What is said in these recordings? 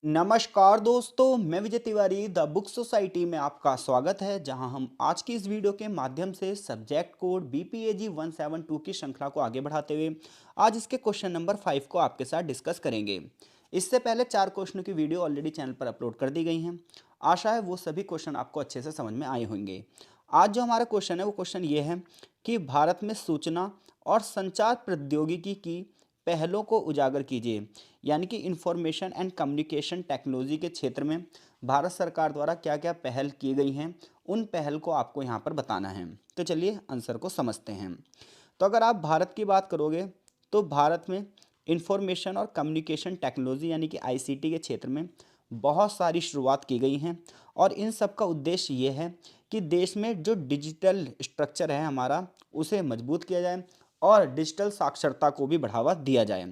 नमस्कार दोस्तों, मैं Vijay Tiwari the book society में आपका स्वागत है। जहां हम आज की इस वीडियो के माध्यम से सब्जेक्ट कोड BPAG 172 की श्रृंखला को आगे बढ़ाते हुए आज इसके क्वेश्चन नंबर 5 को आपके साथ डिस्कस करेंगे। इससे पहले 4 क्वेश्चनों की वीडियो ऑलरेडी चैनल पर अपलोड कर दी गई हैं। आशा है वो सभी क्वेश्चन आपको अच्छे से समझ में आए होंगे। आज जो हमारा क्वेश्चन है वो क्वेश्चन ये है कि भारत में सूचना और संचार प्रौद्योगिकी की पहलों को उजागर कीजिए। यानी कि इंफॉर्मेशन एंड कम्युनिकेशन टेक्नोलॉजी के क्षेत्र में भारत सरकार द्वारा क्या क्या पहल की गई हैं, उन पहल को आपको यहाँ पर बताना है। तो चलिए आंसर को समझते हैं। तो अगर आप भारत की बात करोगे तो भारत में इंफॉर्मेशन और कम्युनिकेशन टेक्नोलॉजी यानी कि ICT के क्षेत्र में बहुत सारी शुरुआत की गई हैं और इन सब का उद्देश्य ये है कि देश में जो डिजिटल स्ट्रक्चर है हमारा उसे मजबूत किया जाए और डिजिटल साक्षरता को भी बढ़ावा दिया जाए।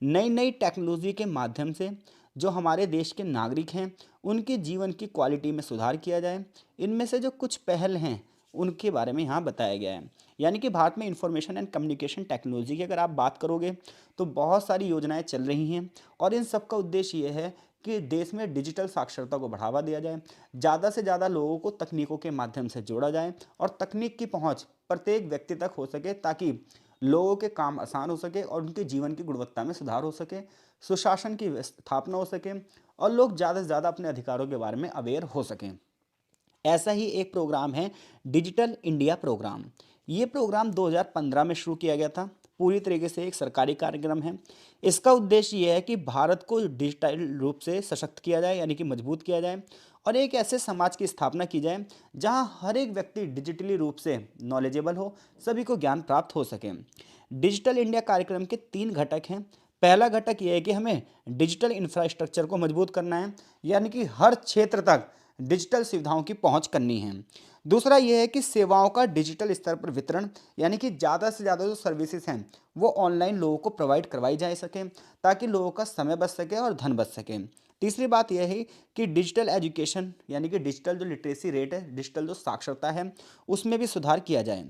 नई नई टेक्नोलॉजी के माध्यम से जो हमारे देश के नागरिक हैं उनके जीवन की क्वालिटी में सुधार किया जाए। इनमें से जो कुछ पहल हैं उनके बारे में यहाँ बताया गया है। यानी कि भारत में इंफॉर्मेशन एंड कम्युनिकेशन टेक्नोलॉजी की अगर आप बात करोगे तो बहुत सारी योजनाएं चल रही हैं और इन सब का उद्देश्य ये है कि देश में डिजिटल साक्षरता को बढ़ावा दिया जाए, ज़्यादा से ज़्यादा लोगों को तकनीकों के माध्यम से जोड़ा जाए और तकनीक की पहुंच प्रत्येक व्यक्ति तक हो सके ताकि लोगों के काम आसान हो सके और उनके जीवन की गुणवत्ता में सुधार हो सके, सुशासन की स्थापना हो सके और लोग ज़्यादा से ज़्यादा अपने अधिकारों के बारे में अवेयर हो सकें। ऐसा ही एक प्रोग्राम है डिजिटल इंडिया प्रोग्राम। ये प्रोग्राम 2015 में शुरू किया गया था। पूरी तरीके से एक सरकारी कार्यक्रम है। इसका उद्देश्य ये है कि भारत को डिजिटल रूप से सशक्त किया जाए यानी कि मजबूत किया जाए और एक ऐसे समाज की स्थापना की जाए जहां हर एक व्यक्ति डिजिटली रूप से नॉलेजेबल हो, सभी को ज्ञान प्राप्त हो सके। डिजिटल इंडिया कार्यक्रम के 3 घटक हैं। पहला घटक यह है कि हमें डिजिटल इंफ्रास्ट्रक्चर को मजबूत करना है, यानी कि हर क्षेत्र तक डिजिटल सुविधाओं की पहुंच करनी है। दूसरा यह है कि सेवाओं का डिजिटल स्तर पर वितरण, यानी कि ज़्यादा से ज़्यादा जो सर्विसेज हैं वो ऑनलाइन लोगों को प्रोवाइड करवाई जा सके ताकि लोगों का समय बच सके और धन बच सके। तीसरी बात यह है कि डिजिटल एजुकेशन यानी कि डिजिटल जो लिटरेसी रेट है, डिजिटल जो साक्षरता है, उसमें भी सुधार किया जाए।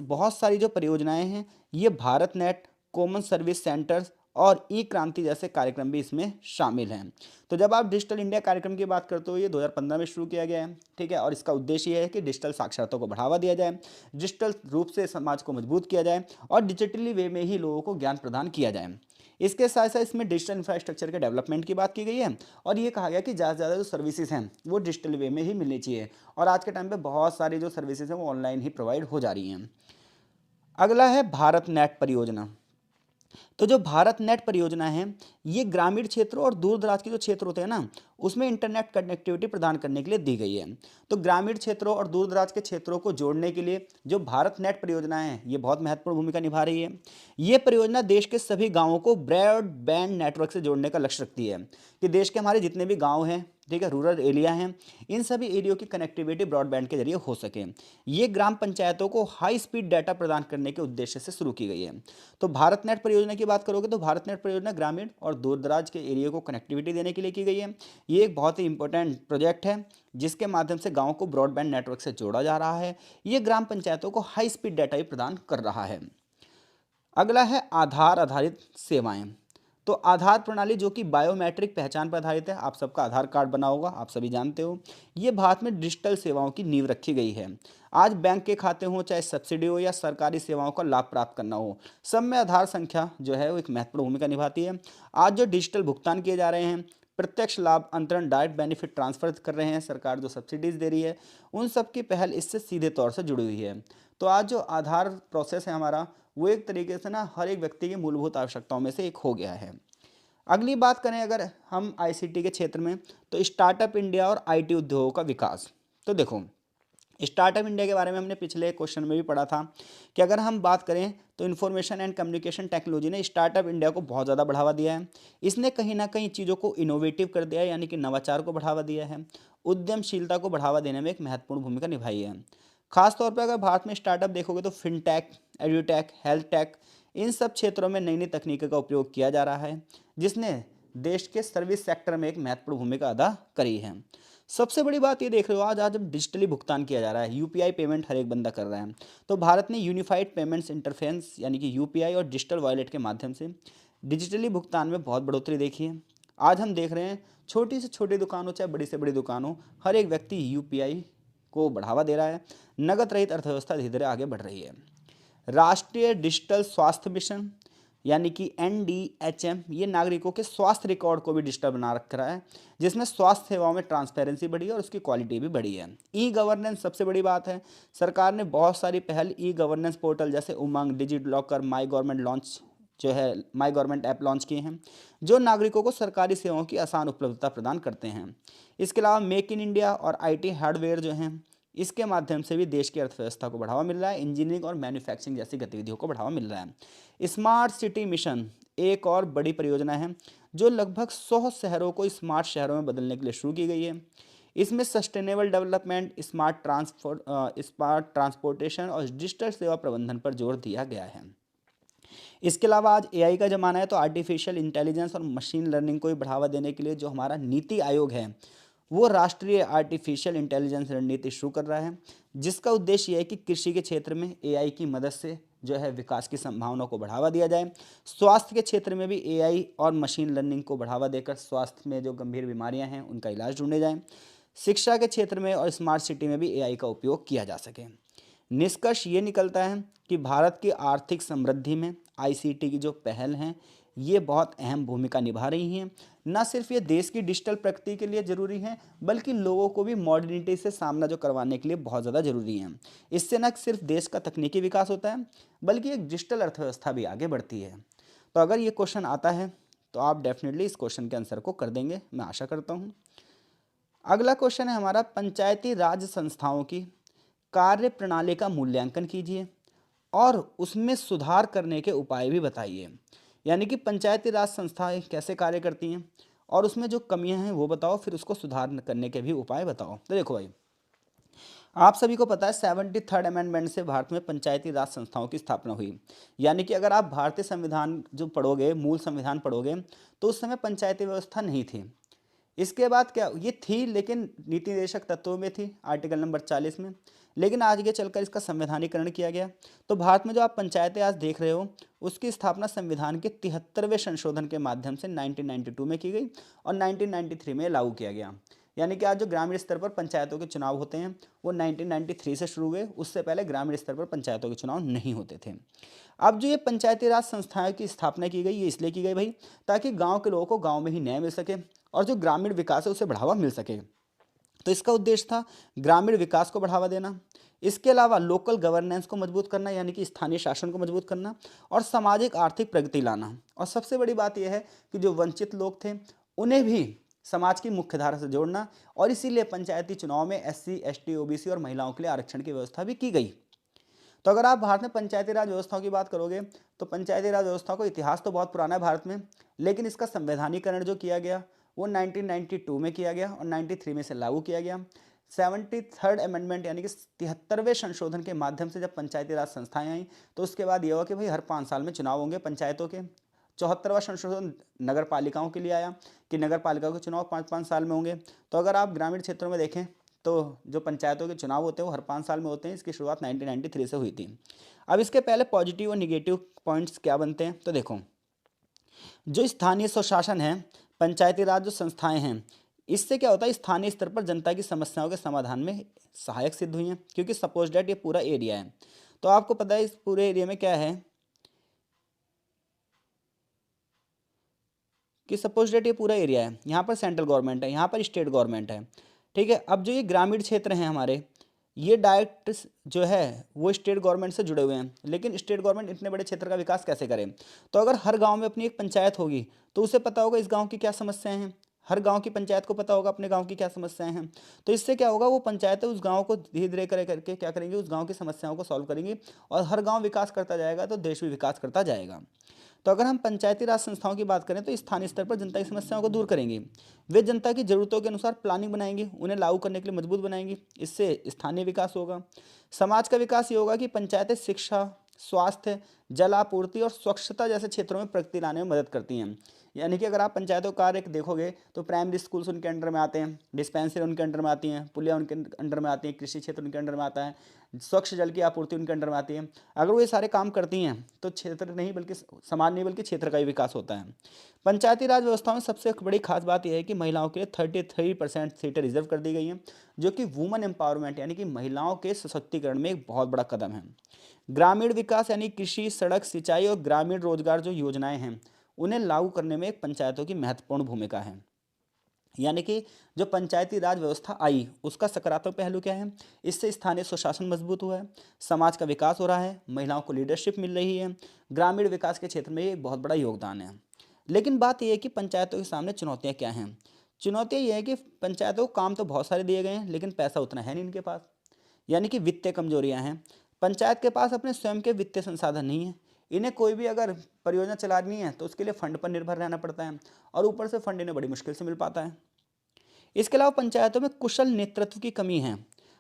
बहुत सारी जो परियोजनाएं हैं ये Bharat net, common service centres और ई क्रांति जैसे कार्यक्रम भी इसमें शामिल हैं। तो जब आप डिजिटल इंडिया कार्यक्रम की बात करते हो ये 2015 में शुरू किया गया है, ठीक है। और इसका उद्देश्य ये है कि डिजिटल साक्षरता को बढ़ावा दिया जाए, डिजिटल रूप से समाज को मजबूत किया जाए और डिजिटली वे में ही लोगों को ज्ञान प्रदान किया जाए। इसके साथ साथ इसमें डिजिटल इंफ्रास्ट्रक्चर के डेवलपमेंट की बात की गई है और ये कहा गया कि ज़्यादा से ज़्यादा जो सर्विसेज हैं वो डिजिटल वे में ही मिलनी चाहिए और आज के टाइम पे बहुत सारी जो सर्विसेज हैं वो ऑनलाइन ही प्रोवाइड हो जा रही हैं। अगला है भारत नेट परियोजना। तो जो भारत नेट परियोजना है ये ग्रामीण क्षेत्रों और दूर दराज के जो क्षेत्र होते हैं ना उसमें इंटरनेट कनेक्टिविटी प्रदान करने के लिए दी गई है। तो ग्रामीण क्षेत्रों और दूर दराज के क्षेत्रों को जोड़ने के लिए जो भारत नेट परियोजना है ये बहुत महत्वपूर्ण भूमिका निभा रही है। ये परियोजना देश के सभी गांवों को ब्रॉडबैंड नेटवर्क से जोड़ने का लक्ष्य रखती है कि देश के हमारे जितने भी गाँव हैं, ठीक है, रूरल एरिया हैं, इन सभी एरियो की कनेक्टिविटी ब्रॉडबैंड के जरिए हो सके। ये ग्राम पंचायतों को हाई स्पीड डाटा प्रदान करने के उद्देश्य से शुरू की गई है। तो भारत नेट परियोजना की बात करोगे तो भारत नेट परियोजना ग्रामीण और दूर दराज के एरिया को कनेक्टिविटी देने के लिए की गई है। ये एक बहुत ही इंपॉर्टेंट प्रोजेक्ट है जिसके माध्यम से गाँव को ब्रॉडबैंड नेटवर्क से जोड़ा जा रहा है। ये ग्राम पंचायतों को हाई स्पीड डाटा भी प्रदान कर रहा है। अगला है आधार आधारित सेवाएं। तो आधार प्रणाली जो कि बायोमेट्रिक पहचान पर आधारित है, आप सबका आधार कार्ड बना होगा, आप सभी जानते हो। ये भारत में डिजिटल सेवाओं की नींव रखी गई है। आज बैंक के खाते हों, चाहे सब्सिडी हो या सरकारी सेवाओं का लाभ प्राप्त करना हो, सब में आधार संख्या जो है वो एक महत्वपूर्ण भूमिका निभाती है। आज जो डिजिटल भुगतान किए जा रहे हैं, प्रत्यक्ष लाभ अंतरण, डायरेक्ट बेनिफिट ट्रांसफर कर रहे हैं, सरकार जो सब्सिडीज दे रही है, उन सब की पहल इससे सीधे तौर से जुड़ी हुई है। तो आज जो आधार प्रोसेस है हमारा वो एक तरीके से ना हर एक व्यक्ति की मूलभूत आवश्यकताओं में से एक हो गया है। अगली बात करें अगर हम ICT के क्षेत्र में तो स्टार्टअप इंडिया और IT उद्योगों का विकास। तो देखो, स्टार्टअप इंडिया के बारे में हमने पिछले क्वेश्चन में भी पढ़ा था कि अगर हम बात करें तो इंफॉर्मेशन एंड कम्युनिकेशन टेक्नोलॉजी ने स्टार्टअप इंडिया को बहुत ज़्यादा बढ़ावा दिया है। इसने कहीं ना कहीं चीज़ों को इनोवेटिव कर दिया है, यानी कि नवाचार को बढ़ावा दिया है, उद्यमशीलता को बढ़ावा देने में एक महत्वपूर्ण भूमिका निभाई है। खासतौर पर अगर भारत में स्टार्टअप देखोगे तो फिनटेक, एड्यूटेक, हेल्थ टेक, इन सब क्षेत्रों में नई नई तकनीकों का उपयोग किया जा रहा है जिसने देश के सर्विस सेक्टर में एक महत्वपूर्ण भूमिका अदा करी है। सबसे बड़ी बात ये देख रहे हो, आज आज जब डिजिटली भुगतान किया जा रहा है, UPI पेमेंट हर एक बंदा कर रहा है। तो भारत ने यूनिफाइड पेमेंट्स इंटरफेस यानी कि UPI और डिजिटल वॉलेट के माध्यम से डिजिटली भुगतान में बहुत बढ़ोतरी देखी है। आज हम देख रहे हैं छोटी से छोटी दुकान हो चाहे बड़ी से बड़ी दुकान हो, हर एक व्यक्ति यूपीआई को बढ़ावा दे रहा है। नकद रहित अर्थव्यवस्था धीरे धीरे आगे बढ़ रही है। राष्ट्रीय डिजिटल स्वास्थ्य मिशन यानी कि NDHM ये नागरिकों के स्वास्थ्य रिकॉर्ड को भी डिजिटल बना रख रहा है, जिसमें स्वास्थ्य सेवाओं में ट्रांसपेरेंसी बढ़ी है और उसकी क्वालिटी भी बढ़ी है। ई गवर्नेंस सबसे बड़ी बात है। सरकार ने बहुत सारी पहल ई गवर्नेंस पोर्टल जैसे Umang, digit locker, my government launch जो है माई गवर्नमेंट ऐप लॉन्च किए हैं, जो नागरिकों को सरकारी सेवाओं की आसान उपलब्धता प्रदान करते हैं। इसके अलावा मेक इन इंडिया और IT हार्डवेयर जो हैं, इसके माध्यम से भी देश की अर्थव्यवस्था को बढ़ावा मिल रहा है। इंजीनियरिंग और मैन्युफैक्चरिंग जैसी गतिविधियों को बढ़ावा मिल रहा है। स्मार्ट सिटी मिशन एक और बड़ी परियोजना है जो लगभग 100 शहरों को स्मार्ट शहरों में बदलने के लिए शुरू की गई है। इसमें सस्टेनेबल डेवलपमेंट, स्मार्ट ट्रांसपोर्टेशन और डिजिटल सेवा प्रबंधन पर जोर दिया गया है। इसके अलावा आज AI का ज़माना है, तो आर्टिफिशियल इंटेलिजेंस और मशीन लर्निंग को भी बढ़ावा देने के लिए जो हमारा नीति आयोग है, वो राष्ट्रीय आर्टिफिशियल इंटेलिजेंस रणनीति शुरू कर रहा है, जिसका उद्देश्य यह है कि कृषि के क्षेत्र में AI की मदद से जो है विकास की संभावनाओं को बढ़ावा दिया जाए। स्वास्थ्य के क्षेत्र में भी AI और मशीन लर्निंग को बढ़ावा देकर स्वास्थ्य में जो गंभीर बीमारियां हैं उनका इलाज ढूंढे जाए। शिक्षा के क्षेत्र में और स्मार्ट सिटी में भी AI का उपयोग किया जा सके। निष्कर्ष ये निकलता है कि भारत की आर्थिक समृद्धि में ICT की जो पहल हैं ये बहुत अहम भूमिका निभा रही हैं। न सिर्फ ये देश की डिजिटल प्रगति के लिए ज़रूरी हैं, बल्कि लोगों को भी मॉडर्निटी से सामना जो करवाने के लिए बहुत ज़्यादा ज़रूरी हैं। इससे न सिर्फ देश का तकनीकी विकास होता है, बल्कि एक डिजिटल अर्थव्यवस्था भी आगे बढ़ती है। तो अगर ये क्वेश्चन आता है तो आप डेफिनेटली इस क्वेश्चन के आंसर को कर देंगे, मैं आशा करता हूँ। अगला क्वेश्चन है हमारा, पंचायती राज संस्थाओं की कार्य प्रणाली का मूल्यांकन कीजिए और उसमें सुधार करने के उपाय भी बताइए। यानी कि पंचायती राज संस्थाएं कैसे कार्य करती हैं और उसमें जो कमियां हैं वो बताओ, फिर उसको सुधार करने के भी उपाय बताओ। तो देखो भाई, आप सभी को पता है 73rd अमेंडमेंट से भारत में पंचायती राज संस्थाओं की स्थापना हुई। यानी कि अगर आप भारतीय संविधान जो पढ़ोगे, मूल संविधान पढ़ोगे, तो उस समय पंचायती व्यवस्था नहीं थी। इसके बाद क्या ये थी, लेकिन नीति निर्देशक तत्वों में थी, आर्टिकल नंबर 40 में। लेकिन आगे चलकर इसका संवैधानिकरण किया गया। तो भारत में जो आप पंचायतें आज देख रहे हो, उसकी स्थापना संविधान के 73वें संशोधन के माध्यम से 1992 में की गई और 1993 में लागू किया गया। यानी कि आज जो ग्रामीण स्तर पर पंचायतों के चुनाव होते हैं वो 1993 से शुरू हुए, उससे पहले ग्रामीण स्तर पर पंचायतों के चुनाव नहीं होते थे। अब जो ये पंचायती राज संस्थाएं की स्थापना की गई, ये इसलिए की गई भाई, ताकि गांव के लोगों को गांव में ही न्याय मिल सके और जो ग्रामीण विकास है उसे बढ़ावा मिल सके। तो इसका उद्देश्य था ग्रामीण विकास को बढ़ावा देना। इसके अलावा लोकल गवर्नेंस को मजबूत करना, यानी कि स्थानीय शासन को मजबूत करना और सामाजिक आर्थिक प्रगति लाना। और सबसे बड़ी बात यह है कि जो वंचित लोग थे उन्हें भी समाज की मुख्य धारा से जोड़ना, और इसीलिए पंचायती चुनाव में SC, ST, OBC और महिलाओं के लिए आरक्षण की व्यवस्था भी की गई। तो अगर आप भारत में पंचायती राज व्यवस्थाओं की बात करोगे तो पंचायती राज व्यवस्था को इतिहास तो बहुत पुराना है भारत में, लेकिन इसका संवैधानिकरण जो किया गया वो 1992 में किया गया और 93 में से लागू किया गया। 73rd अमेंडमेंट यानी कि 73वें संशोधन के माध्यम से जब पंचायती राज संस्थाएं आई, तो उसके बाद ये हुआ कि भाई हर 5 साल में चुनाव होंगे पंचायतों के। 74वां संशोधन नगर पालिकाओं के लिए आया कि नगर पालिकाओं के चुनाव 5-5 साल में होंगे। तो अगर आप ग्रामीण क्षेत्रों में देखें तो जो पंचायतों के चुनाव होते हैं वो हर 5 साल में होते हैं। इसकी शुरुआत 1993 से हुई थी। अब इसके पहले पॉजिटिव और निगेटिव पॉइंट्स क्या बनते हैं, तो देखो, जो स्थानीय स्वशासन है, पंचायती राज जो संस्थाएं हैं, इससे क्या होता है, स्थानीय स्तर पर जनता की समस्याओं के समाधान में सहायक सिद्ध हुई हैं। क्योंकि सपोज डेट ये पूरा एरिया है, तो आपको पता है इस पूरे एरिया में क्या है कि सपोज डेट ये पूरा एरिया है, यहाँ पर सेंट्रल गवर्नमेंट है, यहाँ पर स्टेट गवर्नमेंट है, ठीक है। अब जो ये ग्रामीण क्षेत्र हैं हमारे, ये डायरेक्ट जो है वो स्टेट गवर्नमेंट से जुड़े हुए हैं, लेकिन स्टेट गवर्नमेंट इतने बड़े क्षेत्र का विकास कैसे करे। तो अगर हर गांव में अपनी एक पंचायत होगी तो उसे पता होगा इस गांव की क्या समस्याएं हैं, हर गांव की पंचायत को पता होगा अपने गांव की क्या समस्याएं हैं। तो इससे क्या होगा, वो पंचायतें उस गांव को धीरे धीरे करके क्या करेंगी, उस गांव की समस्याओं को सॉल्व करेंगी और हर गांव विकास करता जाएगा तो देश भी विकास करता जाएगा। तो अगर हम पंचायती राज संस्थाओं की बात करें तो स्थानीय स्तर पर जनता की समस्याओं को दूर करेंगी। वे जनता की जरूरतों के अनुसार प्लानिंग बनाएंगी, उन्हें लागू करने के लिए मजबूत बनाएंगी। इससे स्थानीय विकास होगा। समाज का विकास ये होगा कि पंचायतें शिक्षा, स्वास्थ्य, जल आपूर्ति और स्वच्छता जैसे क्षेत्रों में प्रगति लाने में मदद करती हैं। यानी कि अगर आप पंचायतों का कार्य देखोगे तो प्राइमरी स्कूल्स उनके अंडर में आते हैं, डिस्पेंसरी उनके अंडर में आती हैं, पुलिया उनके अंडर में आती हैं, कृषि क्षेत्र उनके अंडर में आता है, स्वच्छ जल की आपूर्ति उनके अंडर में आती है। अगर वो ये सारे काम करती हैं तो क्षेत्र नहीं बल्कि समाज नहीं बल्कि क्षेत्र का ही विकास होता है। पंचायती राज व्यवस्था में सबसे बड़ी खास बात यह है कि महिलाओं के लिए 33% सीटें रिजर्व कर दी गई हैं, जो कि वुमेन एम्पावरमेंट यानी कि महिलाओं के सशक्तिकरण में एक बहुत बड़ा कदम है। ग्रामीण विकास यानी कृषि, सड़क, सिंचाई और ग्रामीण रोजगार जो योजनाएं हैं उन्हें लागू करने में एक पंचायतों की महत्वपूर्ण भूमिका है। यानी कि जो पंचायती राज व्यवस्था आई उसका सकारात्मक पहलू क्या है, इससे स्थानीय स्वशासन मजबूत हुआ है, समाज का विकास हो रहा है, महिलाओं को लीडरशिप मिल रही है, ग्रामीण विकास के क्षेत्र में ये एक बहुत बड़ा योगदान है। लेकिन बात यह है कि पंचायतों के सामने चुनौतियां क्या हैं। चुनौतियां ये है कि पंचायतों को काम तो बहुत सारे दिए गए हैं लेकिन पैसा उतना है नहीं इनके पास, यानी कि वित्तीय कमजोरियां हैं। पंचायत के पास अपने स्वयं के वित्तीय संसाधन नहीं है। इन्हें कोई भी अगर परियोजना चलानी है तो उसके लिए फंड पर निर्भर रहना पड़ता है और ऊपर से फंड इन्हें बड़ी मुश्किल से मिल पाता है। इसके अलावा पंचायतों में कुशल नेतृत्व की कमी है।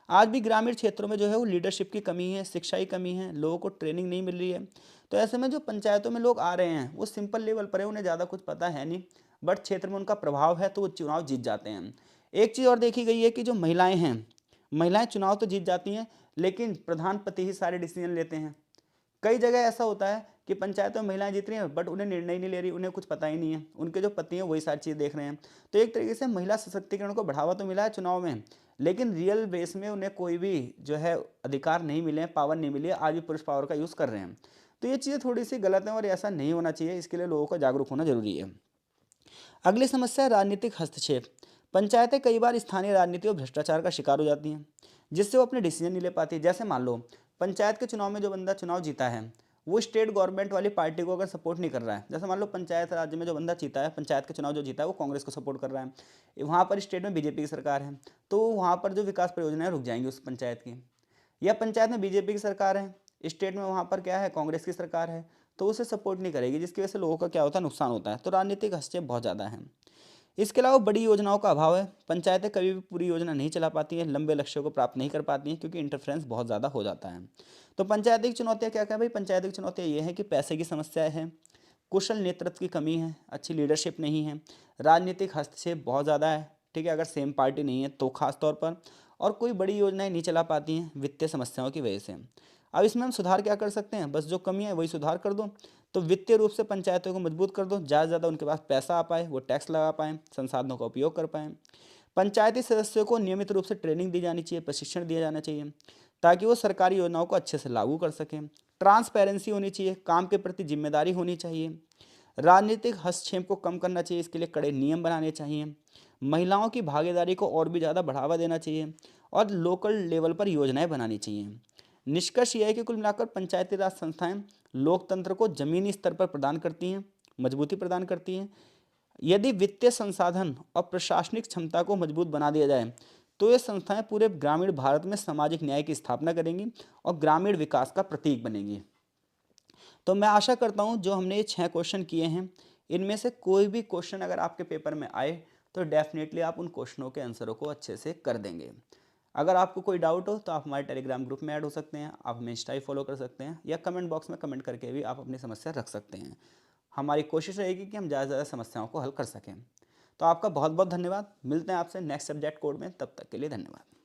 आज भी ग्रामीण क्षेत्रों में जो है वो लीडरशिप की कमी है, शिक्षा की कमी है, लोगों को ट्रेनिंग नहीं मिल रही है। तो ऐसे में जो पंचायतों में लोग आ रहे हैं वो सिंपल लेवल पर है, उन्हें ज़्यादा कुछ पता है नहीं, बट क्षेत्र में उनका प्रभाव है तो वो चुनाव जीत जाते हैं। एक चीज़ और देखी गई है कि जो महिलाएं हैं, महिलाएं चुनाव तो जीत जाती हैं लेकिन प्रधान पति ही सारे डिसीजन लेते हैं। कई जगह ऐसा होता है कि पंचायतों में महिलाएं जीत रही हैं बट उन्हें निर्णय नहीं ले रही, उन्हें कुछ पता ही नहीं है, उनके जो पति हैं वही सारी चीज़ देख रहे हैं। तो एक तरीके से महिला सशक्तिकरण को बढ़ावा तो मिला है चुनाव में, लेकिन रियल बेस में उन्हें कोई भी जो है अधिकार नहीं मिले हैं, पावर नहीं मिली है, आज भी पुरुष पावर का यूज़ कर रहे हैं। तो ये चीज़ें थोड़ी सी गलत हैं और ऐसा नहीं होना चाहिए, इसके लिए लोगों को जागरूक होना जरूरी है। अगली समस्या है राजनीतिक हस्तक्षेप। पंचायतें कई बार स्थानीय राजनीति और भ्रष्टाचार का शिकार हो जाती हैं, जिससे वो अपने डिसीजन नहीं ले पाती। जैसे मान लो पंचायत के चुनाव में जो बंदा चुनाव जीता है वो स्टेट गवर्नमेंट वाली पार्टी को अगर सपोर्ट नहीं कर रहा है, जैसे मान लो पंचायत राज्य में जो बंदा जीता है, पंचायत के चुनाव जो जीता है वो कांग्रेस को सपोर्ट कर रहा है, वहाँ पर स्टेट में बीजेपी की सरकार है, तो वहाँ पर जो विकास परियोजनाएं रुक जाएंगी उस पंचायत की। या पंचायत में बीजेपी की सरकार है, स्टेट में वहाँ पर क्या है, कांग्रेस की सरकार है, तो उसे सपोर्ट नहीं करेगी, जिसकी वजह से लोगों का क्या होता है, नुकसान होता है। तो राजनीतिक हस्तक्षेप बहुत ज़्यादा है। इसके अलावा बड़ी योजनाओं का अभाव है। पंचायतें कभी भी पूरी योजना नहीं चला पाती हैं, लंबे लक्ष्यों को प्राप्त नहीं कर पाती हैं क्योंकि इंटरफ्रेंस बहुत ज़्यादा हो जाता है। तो पंचायतिक चुनौतियाँ क्या क्या भाई, पंचायतिक चुनौतियाँ ये है कि पैसे की समस्या है, कुशल नेतृत्व की कमी है, अच्छी लीडरशिप नहीं है, राजनीतिक हस्तक्षेप बहुत ज़्यादा है, ठीक है, अगर सेम पार्टी नहीं है तो खास तौर पर, और कोई बड़ी योजनाएं नहीं चला पाती हैं वित्तीय समस्याओं की वजह से। अब इसमें हम सुधार क्या कर सकते हैं, बस जो कमी है वही सुधार कर दो। तो वित्तीय रूप से पंचायतों को मजबूत कर दो, ज़्यादा से ज़्यादा उनके पास पैसा आ पाए, वो टैक्स लगा पाएँ, संसाधनों का उपयोग कर पाएँ। पंचायती सदस्यों को नियमित रूप से ट्रेनिंग दी जानी चाहिए, प्रशिक्षण दिया जाना चाहिए, ताकि वो सरकारी योजनाओं को अच्छे से लागू कर सकें। ट्रांसपेरेंसी होनी चाहिए, काम के प्रति जिम्मेदारी होनी चाहिए, राजनीतिक हस्तक्षेप को कम करना चाहिए, इसके लिए कड़े नियम बनाने चाहिए, महिलाओं की भागीदारी को और भी ज़्यादा बढ़ावा देना चाहिए और लोकल लेवल पर योजनाएं बनानी चाहिए। निष्कर्ष यह है कि कुल मिलाकर पंचायती राज संस्थाएं लोकतंत्र को जमीनी स्तर पर प्रदान करती हैं, मजबूती प्रदान करती हैं। यदि वित्तीय संसाधन और प्रशासनिक क्षमता को मजबूत बना दिया जाए तो ये संस्थाएं पूरे ग्रामीण भारत में सामाजिक न्याय की स्थापना करेंगी और ग्रामीण विकास का प्रतीक बनेंगी। तो मैं आशा करता हूँ जो हमने ये 6 क्वेश्चन किए हैं इनमें से कोई भी क्वेश्चन अगर आपके पेपर में आए तो डेफिनेटली आप उन क्वेश्चनों के आंसरों को अच्छे से कर देंगे। अगर आपको कोई डाउट हो तो आप हमारे टेलीग्राम ग्रुप में ऐड हो सकते हैं, आप हमें इंस्टा फॉलो कर सकते हैं या कमेंट बॉक्स में कमेंट करके भी आप अपनी समस्या रख सकते हैं। हमारी कोशिश रहेगी कि हम ज़्यादा से ज़्यादा समस्याओं को हल कर सकें। तो आपका बहुत बहुत धन्यवाद, मिलते हैं आपसे नेक्स्ट सब्जेक्ट कोड में, तब तक के लिए धन्यवाद।